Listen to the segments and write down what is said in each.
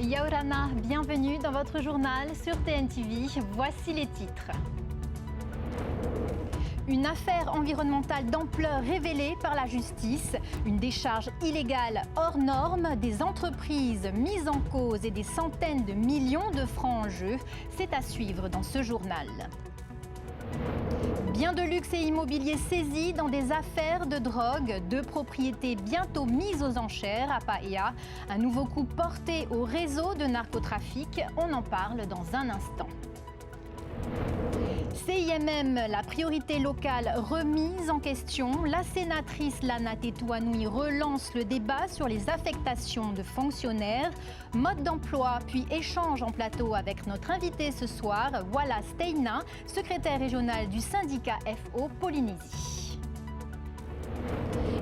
Yaorana, bienvenue dans votre journal sur TNTV. Voici les titres. Une affaire environnementale d'ampleur révélée par la justice, une décharge illégale hors norme, des entreprises mises en cause et des centaines de millions de francs en jeu, c'est à suivre dans ce journal. Biens de luxe et immobilier saisis dans des affaires de drogue, 2 propriétés bientôt mises aux enchères à Paea, un nouveau coup porté au réseau de narcotrafic, on en parle dans un instant. CIMM, la priorité locale remise en question. La sénatrice Lana Tetuanui relance le débat sur les affectations de fonctionnaires. Mode d'emploi, puis échange en plateau avec notre invité ce soir, Wallace Teina, secrétaire régional du syndicat FO Polynésie.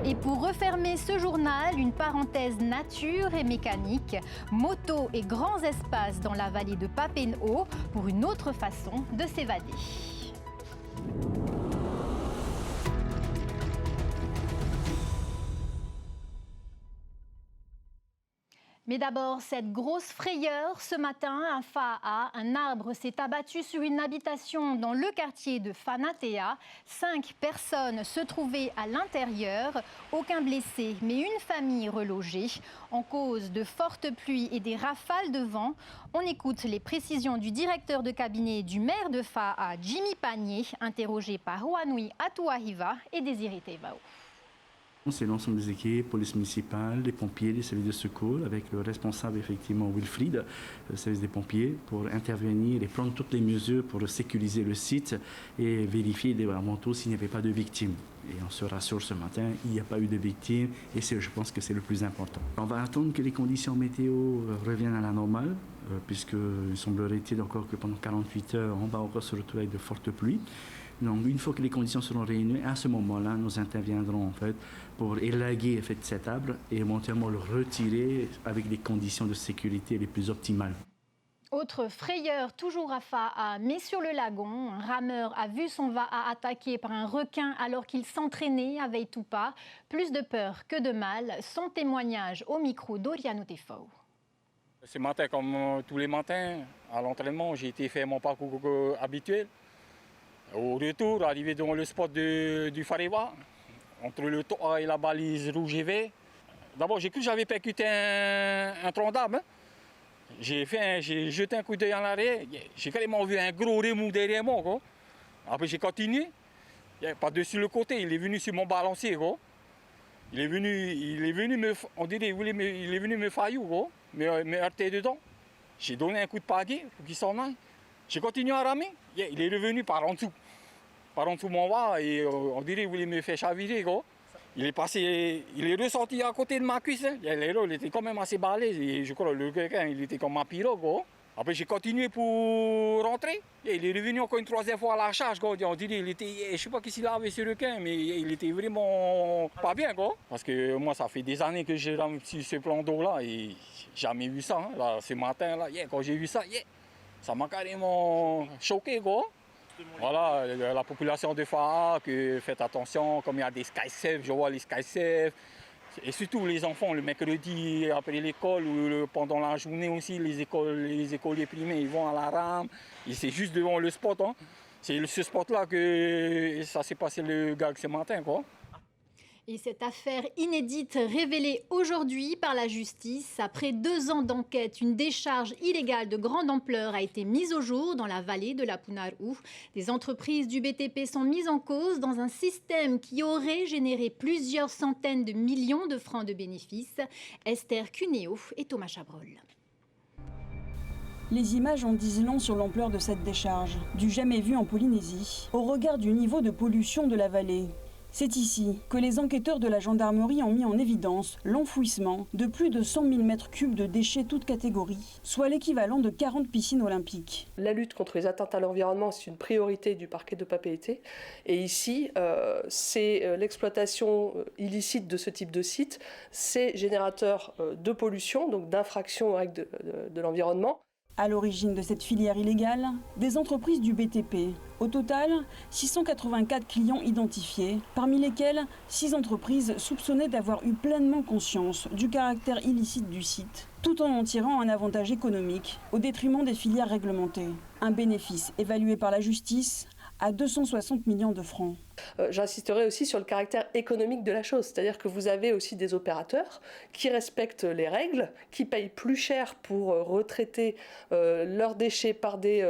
Et pour refermer ce journal, une parenthèse nature et mécanique, moto et grands espaces dans la vallée de Papen'o pour une autre façon de s'évader. Mais d'abord, cette grosse frayeur ce matin à Fa'a. Un arbre s'est abattu sur une habitation dans le quartier de Whanatea. 5 personnes se trouvaient à l'intérieur. Aucun blessé, mais une famille relogée. En cause de fortes pluies et des rafales de vent, on écoute les précisions du directeur de cabinet du maire de Fa'a, Jimmy Panier, interrogé par Huanui Atuahiva et Désiré Teibao. C'est l'ensemble des équipes, police municipale, les pompiers, les services de secours, avec le responsable effectivement Wilfried, le service des pompiers, pour intervenir et prendre toutes les mesures pour sécuriser le site et vérifier vraiment tout s'il n'y avait pas de victimes. Et on se rassure ce matin, il n'y a pas eu de victimes et je pense que c'est le plus important. On va attendre que les conditions météo reviennent à la normale, puisqu'il semblerait-il encore que pendant 48 heures, on va encore se retrouver avec de fortes pluies. Donc, une fois que les conditions seront réunies, à ce moment-là, nous interviendrons en fait pour élaguer en fait, cet arbre et éventuellement le retirer avec les conditions de sécurité les plus optimales. Autre frayeur, toujours à Fa'a, mais sur le lagon, un rameur a vu son va'a attaqué par un requin alors qu'il s'entraînait à Veitupa. Plus de peur que de mal, son témoignage au micro d'Oriano Tefao. Ce matin, comme tous les matins, à l'entraînement, j'ai été faire mon parcours habituel. Au retour, arrivé devant le spot du Farewa, entre le toit et la balise rouge et vert, d'abord j'ai cru que j'avais percuté un tronc d'arbre. Hein. J'ai jeté un coup d'œil en arrière, j'ai carrément vu un gros remous derrière moi. Quoi. Après j'ai continué, par-dessus le côté, il est venu sur mon balancier. Quoi. Il est venu me, on dirait, il est venu me faillir, me heurter dedans. J'ai donné un coup de pagaie pour qu'il s'en aille. J'ai continué à ramer, il est revenu par en dessous de mon bas et on dirait qu'il voulait me faire chavirer. Quoi. Il est ressorti à côté de ma cuisse. Hein. Il était quand même assez balèze et je crois que le quelqu'un il était comme un pirogue. Quoi. Après j'ai continué pour rentrer. Il est revenu encore une 3e fois à la charge. Quoi. On dirait il était, je ne sais pas qui s'il avait ce requin, mais il était vraiment pas bien. Quoi. Parce que moi ça fait des années que j'ai rame sur ce plan d'eau là et j'ai jamais vu ça. Hein. Là, ce matin là, quand j'ai vu ça, ça m'a carrément choqué, quoi. Voilà, la population de Fa'a, que faites attention, comme il y a des sky-safe, je vois les sky-safe. Et surtout les enfants, le mercredi après l'école ou pendant la journée aussi, les écoliers primaires, ils vont à la rame. Et c'est juste devant le spot, hein. C'est ce spot-là que ça s'est passé le gag ce matin, quoi. Et cette affaire inédite révélée aujourd'hui par la justice, après 2 ans d'enquête, une décharge illégale de grande ampleur a été mise au jour dans la vallée de la Punaru. Des entreprises du BTP sont mises en cause dans un système qui aurait généré plusieurs centaines de millions de francs de bénéfices. Esther Cuneo et Thomas Chabrol. Les images en disent long sur l'ampleur de cette décharge, du jamais vu en Polynésie, au regard du niveau de pollution de la vallée. C'est ici que les enquêteurs de la gendarmerie ont mis en évidence l'enfouissement de plus de 100 000 mètres cubes de déchets toutes catégories, soit l'équivalent de 40 piscines olympiques. La lutte contre les atteintes à l'environnement, c'est une priorité du parquet de Papeete. Et ici, c'est l'exploitation illicite de ce type de site, c'est générateur de pollution, donc d'infraction aux règles de l'environnement. À l'origine de cette filière illégale, des entreprises du BTP. Au total, 684 clients identifiés, parmi lesquels 6 entreprises soupçonnées d'avoir eu pleinement conscience du caractère illicite du site, tout en tirant un avantage économique au détriment des filières réglementées. Un bénéfice évalué par la justice à 260 millions de francs. J'insisterai aussi sur le caractère économique de la chose, c'est-à-dire que vous avez aussi des opérateurs qui respectent les règles, qui payent plus cher pour retraiter leurs déchets par des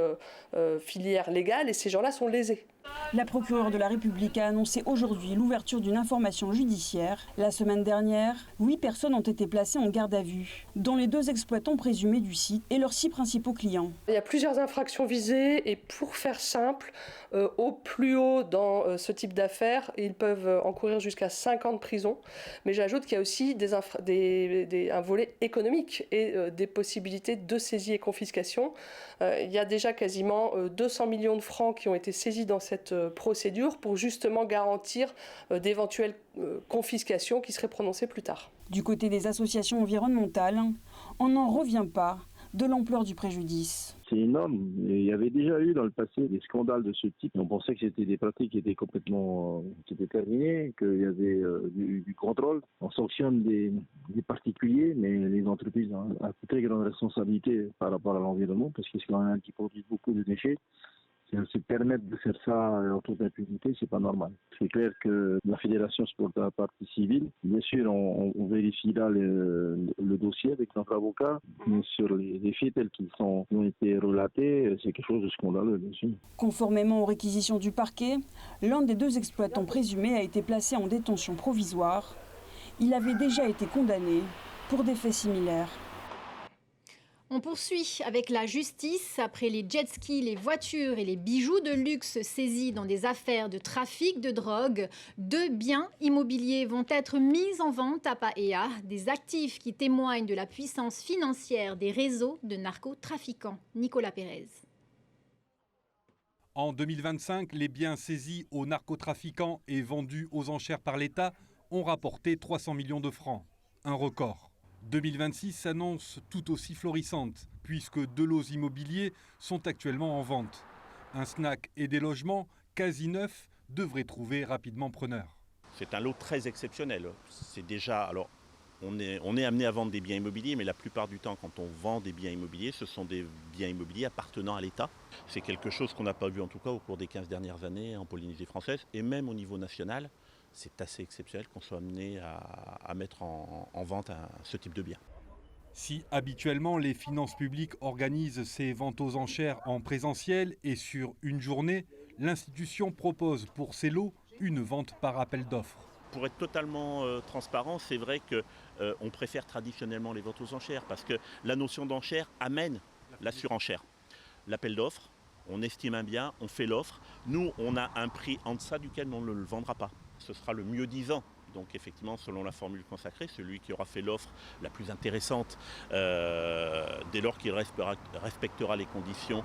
filières légales, et ces gens-là sont lésés. La procureure de la République a annoncé aujourd'hui l'ouverture d'une information judiciaire. La semaine dernière, 8 personnes ont été placées en garde à vue, dont les 2 exploitants présumés du site et leurs 6 principaux clients. Il y a plusieurs infractions visées et pour faire simple, au plus haut dans ce type d'affaires, ils peuvent encourir jusqu'à 5 ans de prison. Mais j'ajoute qu'il y a aussi un volet économique et des possibilités de saisie et confiscation. Il y a déjà quasiment 200 millions de francs qui ont été saisis dans cette procédure pour justement garantir d'éventuelles confiscations qui seraient prononcées plus tard. Du côté des associations environnementales, on n'en revient pas de l'ampleur du préjudice. C'est énorme. Il y avait déjà eu dans le passé des scandales de ce type. On pensait que c'était des pratiques qui étaient complètement terminées, qu'il y avait du contrôle. On sanctionne des particuliers, mais les entreprises ont une très grande responsabilité par rapport à l'environnement, parce que c'est quand même un qui produit beaucoup de déchets. Se permettre de faire ça en toute impunité, c'est pas normal. C'est clair que la fédération se porte à la partie civile. Bien sûr, on vérifiera le dossier avec notre avocat, mais sur les faits tels qu'ils ont été relatés, c'est quelque chose de scandaleux, bien sûr. Conformément aux réquisitions du parquet, l'un des 2 exploitants présumés a été placé en détention provisoire. Il avait déjà été condamné pour des faits similaires. On poursuit avec la justice. Après les jet skis, les voitures et les bijoux de luxe saisis dans des affaires de trafic de drogue, 2 biens immobiliers vont être mis en vente à Paea, des actifs qui témoignent de la puissance financière des réseaux de narcotrafiquants. Nicolas Pérez. En 2025, les biens saisis aux narcotrafiquants et vendus aux enchères par l'État ont rapporté 300 millions de francs. Un record. 2026 s'annonce tout aussi florissante, puisque 2 lots immobiliers sont actuellement en vente. Un snack et des logements quasi neufs devraient trouver rapidement preneur. C'est un lot très exceptionnel. C'est déjà, alors, on est amené à vendre des biens immobiliers, mais la plupart du temps, quand on vend des biens immobiliers, ce sont des biens immobiliers appartenant à l'État. C'est quelque chose qu'on n'a pas vu, en tout cas, au cours des 15 dernières années en Polynésie française, et même au niveau national. C'est assez exceptionnel qu'on soit amené à mettre en vente ce type de biens. Si habituellement les finances publiques organisent ces ventes aux enchères en présentiel et sur une journée, l'institution propose pour ces lots une vente par appel d'offres. Pour être totalement transparent, c'est vrai qu'on préfère traditionnellement les ventes aux enchères parce que la notion d'enchère amène la surenchère. L'appel d'offres, on estime un bien, on fait l'offre. Nous, on a un prix en deçà duquel on ne le vendra pas. Ce sera le mieux disant. Donc effectivement, selon la formule consacrée, celui qui aura fait l'offre la plus intéressante, dès lors qu'il respectera les conditions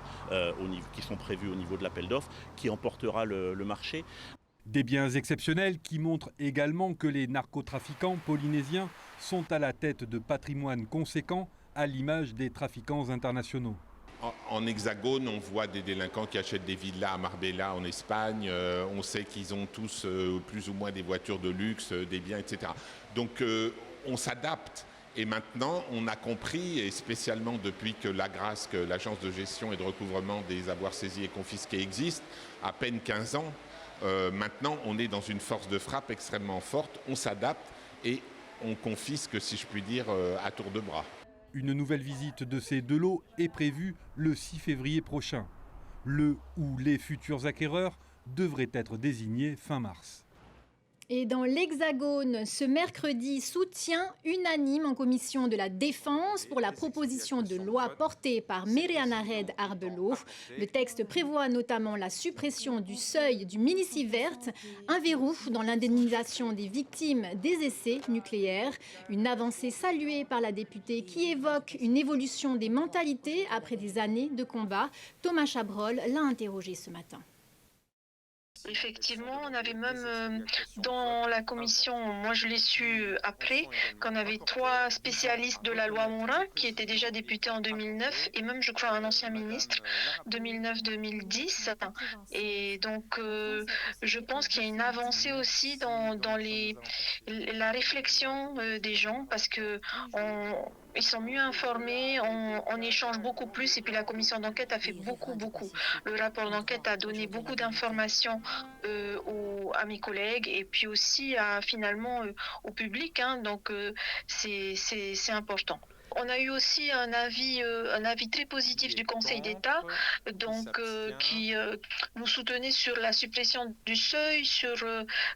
qui sont prévues au niveau de l'appel d'offres, qui emportera le marché. Des biens exceptionnels qui montrent également que les narcotrafiquants polynésiens sont à la tête de patrimoine conséquent, à l'image des trafiquants internationaux. En Hexagone, on voit des délinquants qui achètent des villas à Marbella en Espagne. On sait qu'ils ont tous plus ou moins des voitures de luxe, des biens, etc. Donc on s'adapte. Et maintenant, on a compris, et spécialement depuis que l'AGRASC, l'Agence de gestion et de recouvrement des avoirs saisis et confisqués existe, à peine 15 ans, maintenant on est dans une force de frappe extrêmement forte. On s'adapte et on confisque, si je puis dire, à tour de bras. Une nouvelle visite de ces 2 lots est prévue le 6 février prochain. Le ou les futurs acquéreurs devraient être désignés fin mars. Et dans l'Hexagone, ce mercredi, soutien unanime en commission de la Défense pour la proposition de loi portée par Merianared Arbelo. Le texte prévoit notamment la suppression du seuil du Minisievert, un verrou dans l'indemnisation des victimes des essais nucléaires. Une avancée saluée par la députée qui évoque une évolution des mentalités après des années de combat. Thomas Chabrol l'a interrogé ce matin. Effectivement, on avait même dans la commission, moi je l'ai su après, qu'on avait 3 spécialistes de la loi Morin qui étaient déjà députés en 2009 et même je crois un ancien ministre 2009-2010. Et donc je pense qu'il y a une avancée aussi dans la réflexion des gens parce que ils sont mieux informés, on échange beaucoup plus et puis la commission d'enquête a fait beaucoup. Le rapport d'enquête a donné beaucoup d'informations à mes collègues et puis aussi finalement au public, hein, donc c'est important. On a eu aussi un avis très positif du Conseil d'État, donc qui nous soutenait sur la suppression du seuil, sur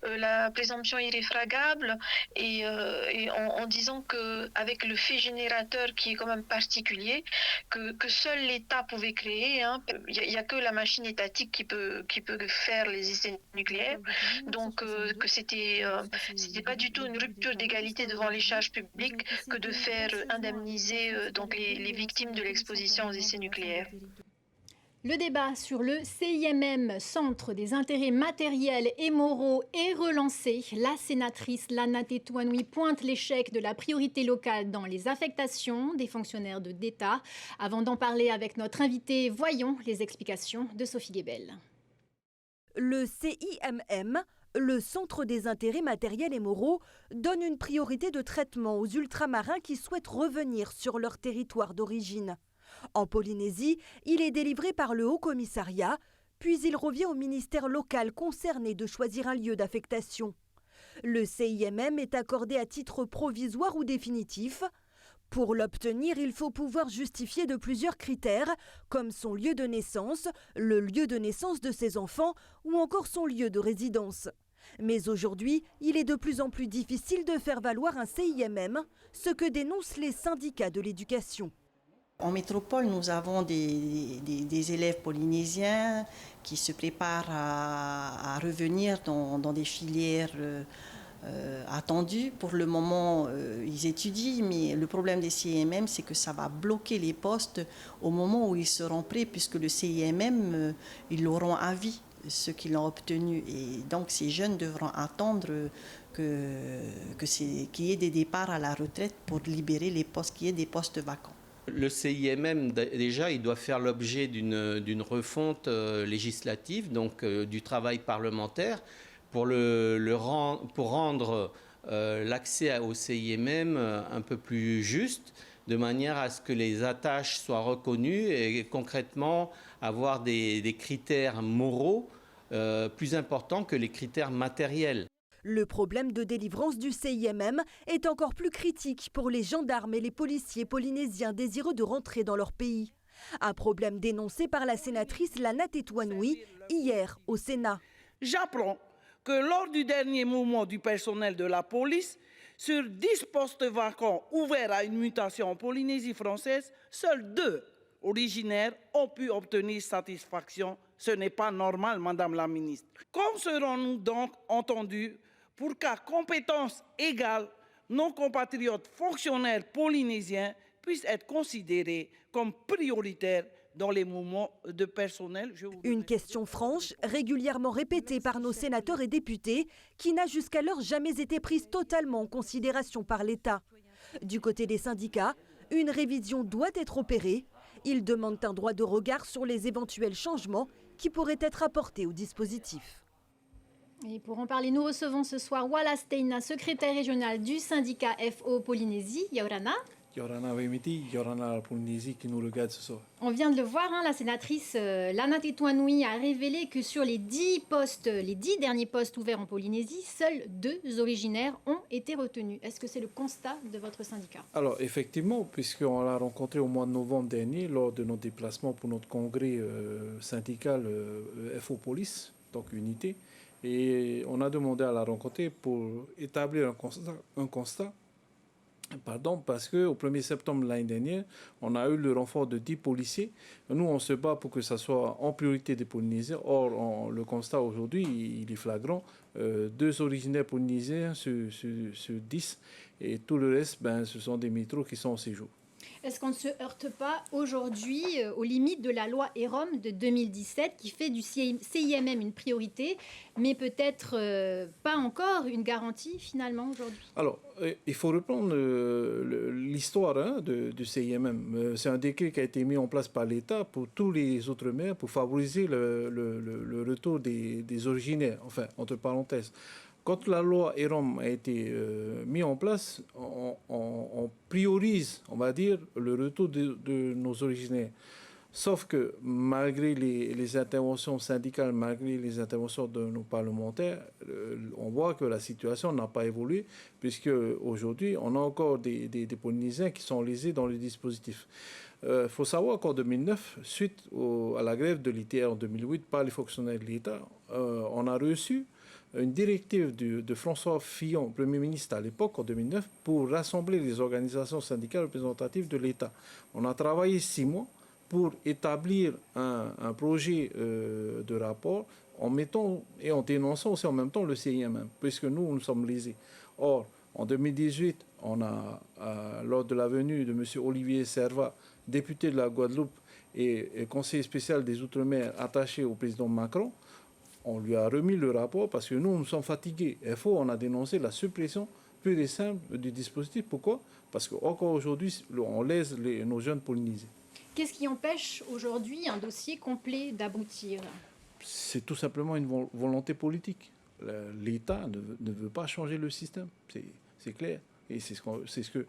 la présomption irréfragable, et en disant que avec le fait générateur qui est quand même particulier, que seul l'État pouvait créer. Il n'y a que la machine étatique qui peut faire les essais nucléaires, donc que c'était pas du tout une rupture d'égalité devant les charges publiques que de faire indemniser donc les victimes de l'exposition aux essais nucléaires. Le débat sur le CIMM, Centre des intérêts matériels et moraux, est relancé. La sénatrice Lana Tetuanui pointe l'échec de la priorité locale dans les affectations des fonctionnaires d'État. Avant d'en parler avec notre invité, voyons les explications de Sophie Guébel. Le CIMM, le Centre des intérêts matériels et moraux, donne une priorité de traitement aux ultramarins qui souhaitent revenir sur leur territoire d'origine. En Polynésie, il est délivré par le Haut-Commissariat, puis il revient au ministère local concerné de choisir un lieu d'affectation. Le CIMM est accordé à titre provisoire ou définitif. Pour l'obtenir, il faut pouvoir justifier de plusieurs critères, comme son lieu de naissance, le lieu de naissance de ses enfants ou encore son lieu de résidence. Mais aujourd'hui, il est de plus en plus difficile de faire valoir un CIMM, ce que dénoncent les syndicats de l'éducation. En métropole, nous avons des élèves polynésiens qui se préparent à revenir dans des filières attendues. Pour le moment, ils étudient, mais le problème des CIMM, c'est que ça va bloquer les postes au moment où ils seront prêts, puisque le CIMM, ils l'auront à vie, ceux qui l'ont obtenu. Et donc, ces jeunes devront attendre qu'il y ait des départs à la retraite pour libérer les postes, qu'il y ait des postes vacants. Le CIMM, déjà, il doit faire l'objet d'une refonte législative, donc du travail parlementaire, pour rendre l'accès au CIMM un peu plus juste, de manière à ce que les attaches soient reconnues et concrètement avoir des critères moraux plus importants que les critères matériels. Le problème de délivrance du CIMM est encore plus critique pour les gendarmes et les policiers polynésiens désireux de rentrer dans leur pays. Un problème dénoncé par la sénatrice Lana Tetuanui hier au Sénat. J'apprends que lors du dernier mouvement du personnel de la police, sur 10 postes vacants ouverts à une mutation en Polynésie française, seuls 2 originaires ont pu obtenir satisfaction. Ce n'est pas normal, Madame la ministre. Quand serons-nous donc entendus pour qu'à compétences égales, nos compatriotes fonctionnaires polynésiens puissent être considérés comme prioritaires dans les mouvements de personnel? Une question franche, régulièrement répétée par nos sénateurs et députés, qui n'a jusqu'alors jamais été prise totalement en considération par l'État. Du côté des syndicats, une révision doit être opérée. Ils demandent un droit de regard sur les éventuels changements qui pourraient être apportés au dispositif. Et pour en parler, nous recevons ce soir Wallace Teina, secrétaire régional du syndicat FO Polynésie. Yaurana. Yaurana Wemiti, Yaurana Polynésie qui nous regarde ce soir. On vient de le voir, la sénatrice Lana Tetuanui a révélé que sur les 10 derniers postes ouverts en Polynésie, seuls 2 originaires ont été retenus. Est-ce que c'est le constat de votre syndicat? Alors effectivement, puisqu'on l'a rencontré au mois de novembre dernier lors de notre déplacement pour notre congrès syndical FO Police, donc unité, et on a demandé à la rencontrer pour établir un constat. Parce qu'au 1er septembre l'année dernière, on a eu le renfort de 10 policiers. Nous, on se bat pour que ça soit en priorité des Polynésiens. Or, le constat aujourd'hui, il est flagrant. 2 originaires polynésiens sur 10. Et tout le reste, ce sont des métros qui sont au séjour. Est-ce qu'on ne se heurte pas aujourd'hui aux limites de la loi EROM de 2017 qui fait du CIMM une priorité, mais peut-être pas encore une garantie finalement aujourd'hui? Alors, il faut reprendre l'histoire du CIMM. C'est un décret qui a été mis en place par l'État pour tous les Outre-mer pour favoriser le retour des originaires, enfin, entre parenthèses. Quand la loi EROM a été mise en place, on priorise, on va dire, le retour de nos originaires. Sauf que malgré les interventions syndicales, malgré les interventions de nos parlementaires, on voit que la situation n'a pas évolué, puisque aujourd'hui, on a encore des Polynésiens qui sont lésés dans le dispositif. Il faut savoir qu'en 2009, suite à la grève de l'ITR en 2008 par les fonctionnaires de l'État, on a reçu une directive de François Fillon, Premier ministre à l'époque, en 2009, pour rassembler les organisations syndicales représentatives de l'État. On a travaillé 6 mois pour établir un projet de rapport en mettant et en dénonçant aussi en même temps le CIMM, puisque nous sommes lésés. Or, en 2018, on a, lors de la venue de M. Olivier Servat, député de la Guadeloupe et conseiller spécial des Outre-mer attaché au président Macron, on lui a remis le rapport parce que nous sommes fatigués. On a dénoncé la suppression pure et simple du dispositif. Pourquoi? Parce qu'encore aujourd'hui, on lèse nos jeunes Polynésiens. Qu'est-ce qui empêche aujourd'hui un dossier complet d'aboutir? C'est tout simplement une volonté politique. L'État ne veut pas changer le système, c'est clair. Et c'est ce que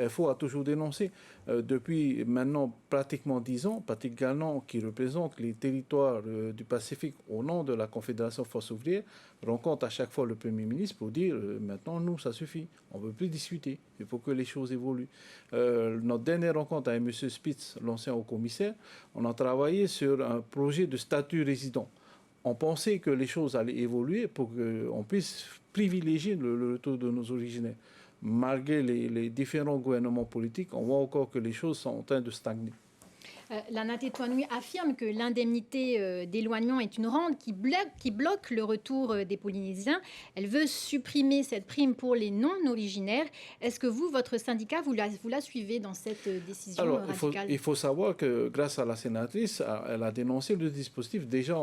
FO a toujours dénoncé. Depuis maintenant pratiquement 10 ans, Patrick Galland, qui représente les territoires du Pacifique au nom de la Confédération Force ouvrière, rencontre à chaque fois le Premier ministre pour dire maintenant, nous, ça suffit, on ne veut plus discuter, il faut que les choses évoluent. Notre dernière rencontre avec M. Spitz, l'ancien haut-commissaire, on a travaillé sur un projet de statut résident. On pensait que les choses allaient évoluer pour qu'on puisse privilégier le retour de nos originaires. Malgré les différents gouvernements politiques, on voit encore que les choses sont en train de stagner. La Natetuanui affirme que l'indemnité d'éloignement est une rente qui bloque le retour des Polynésiens. Elle veut supprimer cette prime pour les non-originaires. Est-ce que vous, votre syndicat, vous la suivez dans cette décision radicale? Il faut savoir que grâce à la sénatrice, elle a dénoncé le dispositif. Déjà,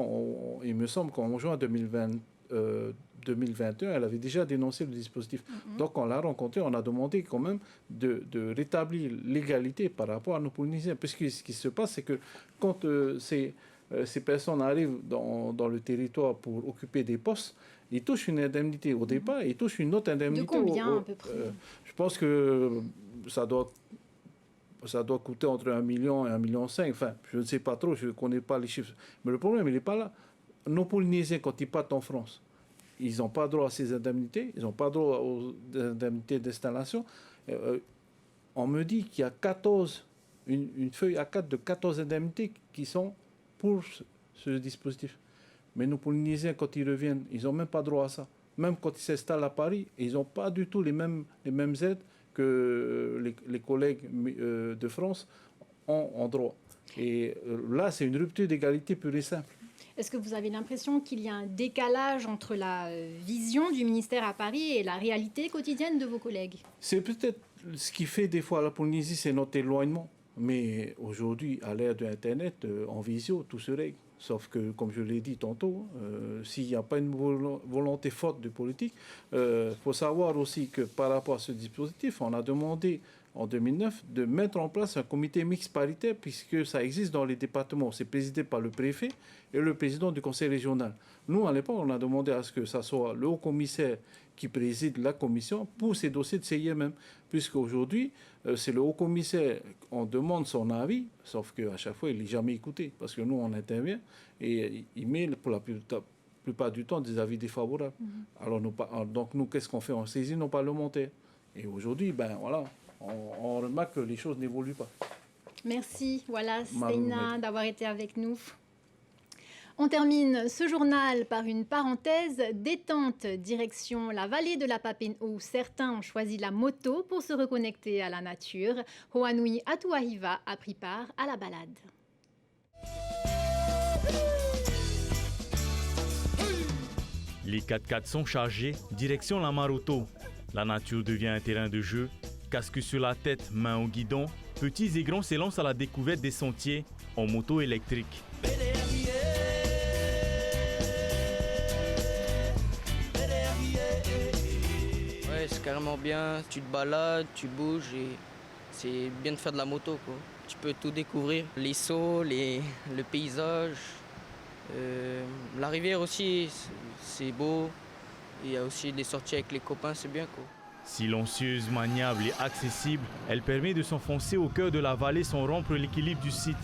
il me semble qu'en juin 2021, elle avait déjà dénoncé le dispositif. Donc, on l'a rencontré, on a demandé quand même de rétablir l'égalité par rapport à nos Polynésiens. Puisque ce qui se passe, c'est que quand ces personnes arrivent dans le territoire pour occuper des postes, ils touchent une indemnité au départ, ils touchent une autre indemnité. De combien à peu près? Je pense que ça doit coûter entre 1 million et 1,5 million. Enfin, je ne sais pas trop, je ne connais pas les chiffres. Mais le problème, il n'est pas là. Nos Polynésiens, quand ils partent en France, ils n'ont pas droit à ces indemnités, ils n'ont pas droit aux indemnités d'installation. On me dit qu'il y a une feuille A4 de 14 indemnités qui sont pour ce dispositif. Mais nos Polynésiens, quand ils reviennent, ils n'ont même pas droit à ça. Même quand ils s'installent à Paris, ils n'ont pas du tout les mêmes aides que les collègues de France ont droit. Et là, c'est une rupture d'égalité pure et simple. Est-ce que vous avez l'impression qu'il y a un décalage entre la vision du ministère à Paris et la réalité quotidienne de vos collègues? C'est peut-être ce qui fait des fois la Polynésie, c'est notre éloignement. Mais aujourd'hui, à l'ère de Internet, en visio, tout se règle. Sauf que, comme je l'ai dit tantôt, s'il n'y a pas une volonté forte de politique, faut savoir aussi que par rapport à ce dispositif, on a demandé en 2009 de mettre en place un comité mixte paritaire puisque ça existe dans les départements. C'est présidé par le préfet et le président du conseil régional. Nous, à l'époque, on a demandé à ce que ça soit le haut-commissaire qui préside la commission pour ces dossiers de CIMM. Puisqu'aujourd'hui, c'est le haut-commissaire, on demande son avis, sauf qu'à chaque fois, il n'est jamais écouté. Parce que nous, on intervient et il met pour la plupart du temps des avis défavorables. Alors, donc nous, qu'est-ce qu'on fait? On saisit nos parlementaires. Et aujourd'hui, ben voilà, on remarque que les choses n'évoluent pas. Merci, voilà, Seina, d'avoir été avec nous. On termine ce journal par une parenthèse détente, direction la vallée de la Papine où certains ont choisi la moto pour se reconnecter à la nature. Hoanui Atuahiva a pris part à la balade. Les 4x4 sont chargés, direction la Maroto. La nature devient un terrain de jeu. Casque sur la tête, main au guidon, petits et grands s'élancent à la découverte des sentiers en moto électrique. Ouais, c'est carrément bien. Tu te balades, tu bouges et c'est bien de faire de la moto, quoi. Tu peux tout découvrir, les sauts, le paysage, la rivière aussi, c'est beau. Il y a aussi des sorties avec les copains, c'est bien, quoi. Silencieuse, maniable et accessible, elle permet de s'enfoncer au cœur de la vallée sans rompre l'équilibre du site.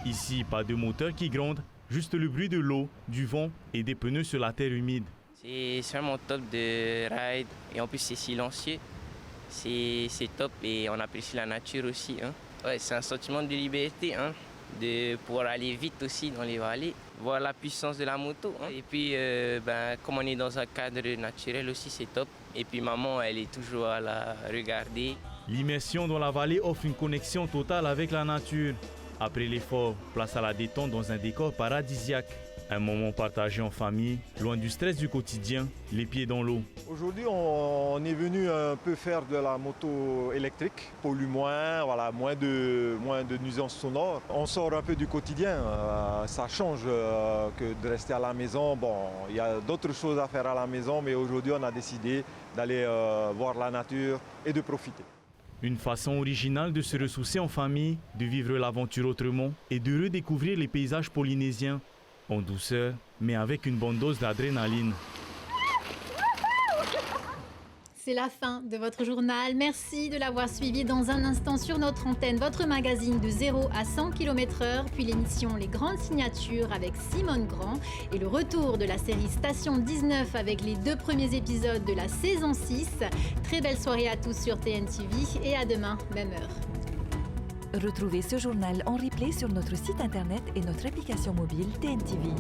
Ici, pas de moteur qui gronde, juste le bruit de l'eau, du vent et des pneus sur la terre humide. C'est vraiment top de ride et en plus c'est silencieux. C'est top et on apprécie la nature aussi. Hein. Ouais, c'est un sentiment de liberté, hein, de pouvoir aller vite aussi dans les vallées, voir la puissance de la moto. Hein. Et puis, comme on est dans un cadre naturel aussi, c'est top. Et puis maman, elle est toujours à la regarder. L'immersion dans la vallée offre une connexion totale avec la nature. Après l'effort, place à la détente dans un décor paradisiaque. Un moment partagé en famille, loin du stress du quotidien, les pieds dans l'eau. Aujourd'hui, on est venu un peu faire de la moto électrique, pollue moins, voilà, moins de nuisances sonores. On sort un peu du quotidien, ça change que de rester à la maison. Bon, il y a d'autres choses à faire à la maison, mais aujourd'hui, on a décidé d'aller voir la nature et de profiter. Une façon originale de se ressourcer en famille, de vivre l'aventure autrement et de redécouvrir les paysages polynésiens. En douceur, mais avec une bonne dose d'adrénaline. C'est la fin de votre journal. Merci de l'avoir suivi. Dans un instant sur notre antenne, votre magazine de 0 à 100 km/h, puis l'émission Les Grandes Signatures avec Simone Grand et le retour de la série Station 19 avec les 2 premiers épisodes de la saison 6. Très belle soirée à tous sur TNTV et à demain, même heure. Retrouvez ce journal en replay sur notre site internet et notre application mobile TNTV.